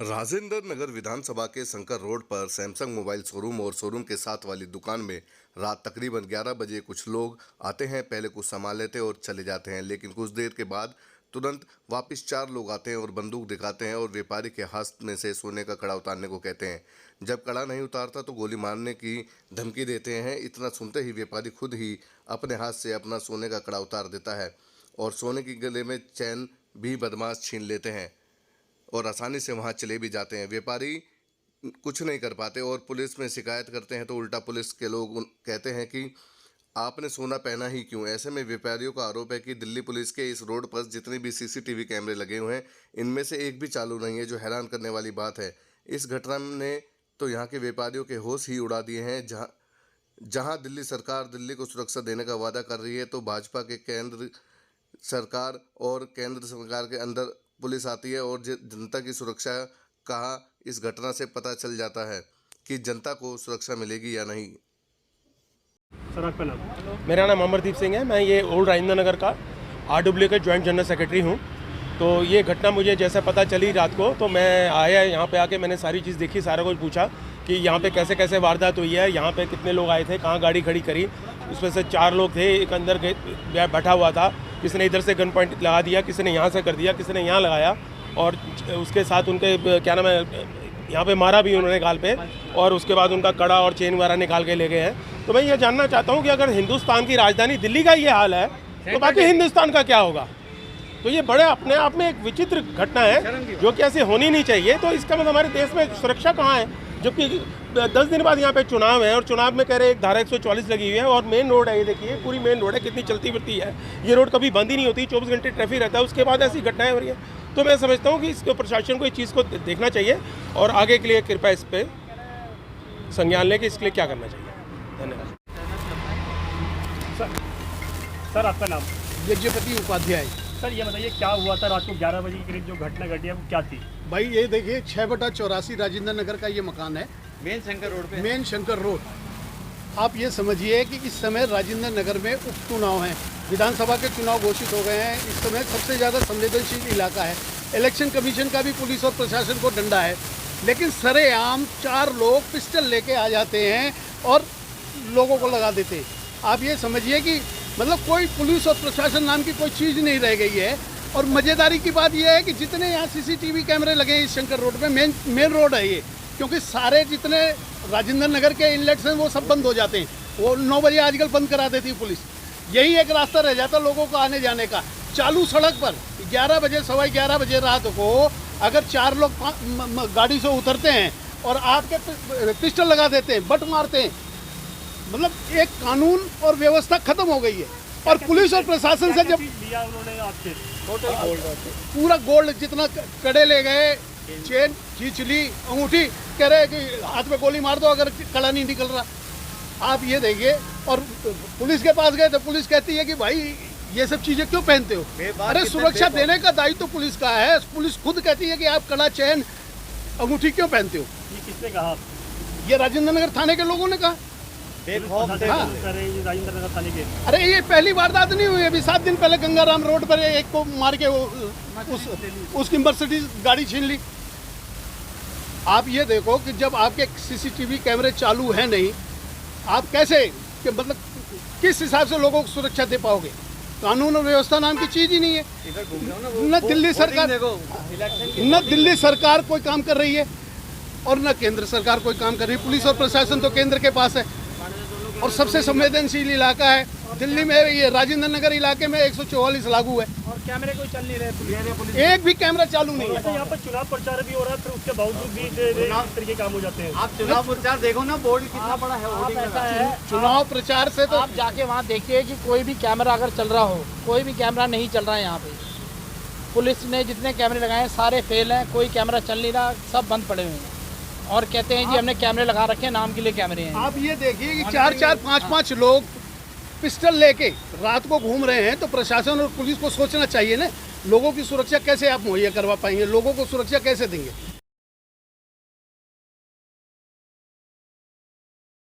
राजेंद्र नगर विधानसभा के शंकर रोड पर Samsung mobile showroom और शोरूम के साथ वाली दुकान में रात तकरीबन 11 बजे कुछ लोग आते हैं। पहले कुछ सामान लेते हैं और चले जाते हैं, लेकिन कुछ देर के बाद तुरंत वापस 4 लोग आते हैं और बंदूक दिखाते हैं और व्यापारी के हाथ में से सोने का कड़ा उतारने को कहते हैं। जब कड़ा नहीं उतारता तो गोली मारने की धमकी देते हैं। इतना सुनते ही व्यापारी खुद ही अपने हाथ से अपना सोने का कड़ा उतार देता है और सोने की गले में चैन भी बदमाश छीन लेते हैं और आसानी से वहां चले भी जाते हैं। व्यापारी कुछ नहीं कर पाते और पुलिस में शिकायत करते हैं तो उल्टा पुलिस के लोग कहते हैं कि आपने सोना पहना ही क्यों। ऐसे में व्यापारियों का आरोप है कि दिल्ली पुलिस के इस रोड पर जितने भी सीसीटीवी कैमरे लगे हुए हैं, इनमें से एक भी चालू नहीं है, जो हैरान करने वाली बात है। इस घटना ने तो यहाँ के व्यापारियों के होश ही उड़ा दिए हैं। जहाँ दिल्ली सरकार दिल्ली को सुरक्षा देने का वादा कर रही है, तो भाजपा के केंद्र सरकार और केंद्र सरकार के अंदर पुलिस आती है और जनता की सुरक्षा का इस घटना से पता चल जाता है कि जनता को सुरक्षा मिलेगी या नहीं। सर आपका नाम? मेरा नाम अमरदीप सिंह है। मैं ये ओल्ड राजेंद्र नगर का RW का जॉइंट जनरल सेक्रेटरी हूँ। तो ये घटना मुझे जैसे पता चली रात को, तो मैं आया यहाँ पे आके मैंने सारी चीज़ देखी, सारा कुछ पूछा कि यहाँ पे कैसे कैसे वारदात हुई है, यहाँ पे कितने लोग आए थे, कहाँ गाड़ी खड़ी करी। उसमें से 4 लोग थे, एक अंदर बैठा हुआ था, किसी ने इधर से गन पॉइंट लगा दिया, किसी ने यहाँ से कर दिया, किसी ने यहाँ लगाया और उसके साथ उनके क्या नाम है, यहाँ पे मारा भी उन्होंने गाल पे, और उसके बाद उनका कड़ा और चेन वगैरह निकाल के ले गए हैं। तो मैं ये जानना चाहता हूँ कि अगर हिंदुस्तान की राजधानी दिल्ली का ये हाल है तो बाकी हिंदुस्तान का क्या होगा। तो ये बड़े अपने आप में एक विचित्र घटना है जो कि ऐसी होनी नहीं चाहिए। तो इसका मतलब हमारे देश में सुरक्षा कहाँ है, जबकि 10 दिन बाद यहाँ पे चुनाव है और चुनाव में कह रहे एक धारा 144 लगी हुई है और मेन रोड है, ये देखिए पूरी मेन रोड है, कितनी चलती फिरती है। ये रोड कभी बंद ही नहीं होती, 24 घंटे ट्रैफिक रहता है, उसके बाद ऐसी घटनाएं हो रही है। तो मैं समझता हूँ कि इसको प्रशासन को इस चीज़ को देखना चाहिए और आगे के लिए कृपया इस पर संज्ञान लें कि इसके लिए क्या करना चाहिए। धन्यवाद। सर आपका नाम? यज्ञपति उपाध्याय। सर ये बताइए क्या हुआ था रात को 11 बजे के करीब जो घटना घटी है वो क्या थी? भाई ये देखिए 6/84 राजेंद्र नगर का ये मकान है, मेन शंकर रोड पे। Main Shankar road. आप ये समझिए कि इस समय राजेंद्र नगर में उपचुनाव हैं, विधानसभा के चुनाव घोषित हो गए हैं। इस समय सबसे ज़्यादा संवेदनशील इलाका है। इलेक्शन कमीशन का भी पुलिस और प्रशासन को डंडा है, लेकिन सरेआम 4 लोग पिस्टल लेके आ जाते हैं और लोगों को लगा देते हैं। आप ये समझिए कि मतलब कोई पुलिस और प्रशासन नाम की कोई चीज़ नहीं रह गई है। और मज़ेदारी की बात यह है कि जितने यहाँ CCTV कैमरे लगे हैं इस शंकर रोड पे, मेन रोड है ये, क्योंकि सारे जितने राजेंद्र नगर के इनलेट्स हैं वो सब बंद हो जाते हैं। वो 9 बजे आजकल बंद करा देती है पुलिस। यही एक रास्ता रह जाता लोगों को आने जाने का। चालू सड़क पर 11 बजे 11:15 बजे रात को अगर 4 लोग गाड़ी से उतरते हैं और आपके पिस्टल लगा देते हैं, बट मारते हैं, मतलब एक कानून और व्यवस्था खत्म हो गई है। और पुलिस और प्रशासन से जब लिया उन्होंने आपसे पूरा गोल्ड जितना कड़े ले गए, चेन खींच ली, अंगूठी, कह रहे कि हाथ में गोली मार दो अगर कड़ा नहीं निकल रहा। आप ये देखिए, और पुलिस के पास गए तो पुलिस कहती है कि भाई ये सब चीजें क्यों पहनते हो। अरे सुरक्षा देने का दायित्व तो पुलिस का है। पुलिस खुद कहती है कि आप कड़ा, चैन, अंगूठी क्यों पहनते हो। ये किसने कहा? ये राजेंद्र नगर थाने के लोगों ने कहा। राजेंद्र नगर थाने के? अरे ये पहली वारदात नहीं हुई, अभी 7 दिन पहले गंगाराम रोड पर एक को मार के उसकी मर्सिडीज गाड़ी छीन ली। आप ये देखो कि जब आपके CCTV कैमरे चालू हैं नहीं, आप कैसे कि मतलब किस हिसाब से लोगों को सुरक्षा दे पाओगे। कानून और व्यवस्था नाम की चीज ही नहीं है। न दिल्ली सरकार कोई काम कर रही है और न केंद्र सरकार कोई काम कर रही है। पुलिस और प्रशासन तो केंद्र के पास है और सबसे संवेदनशील इलाका है दिल्ली में। ये राजेंद्र नगर इलाके में 144 लागू है और कैमरे कोई चल नहीं रहे, पुलिस एक भी कैमरा चालू नहीं है। यहाँ पर चुनाव प्रचार भी हो रहा है, फिर उसके बावजूद भी इस तरीके काम हो जाते हैं। आप चुनाव प्रचार देखो ना, बोर्ड कितना बड़ा है। चुनाव प्रचार से तो आप जाके वहाँ देखिए कि कोई भी कैमरा अगर चल रहा हो, कोई भी कैमरा नहीं चल रहा है यहाँ पे। पुलिस ने जितने कैमरे लगाए हैं सारे फेल हैं, कोई कैमरा चल नहीं रहा, सब बंद पड़े हुए हैं और कहते हैं जी हमने कैमरे लगा रखे हैं, नाम के लिए कैमरे हैं। आप ये देखिए कि 4-4, 5-5 लोग पिस्टल लेके रात को घूम रहे हैं, तो प्रशासन और पुलिस को सोचना चाहिए ना, लोगों की सुरक्षा कैसे आप मुहैया करवा पाएंगे, लोगों को सुरक्षा कैसे देंगे।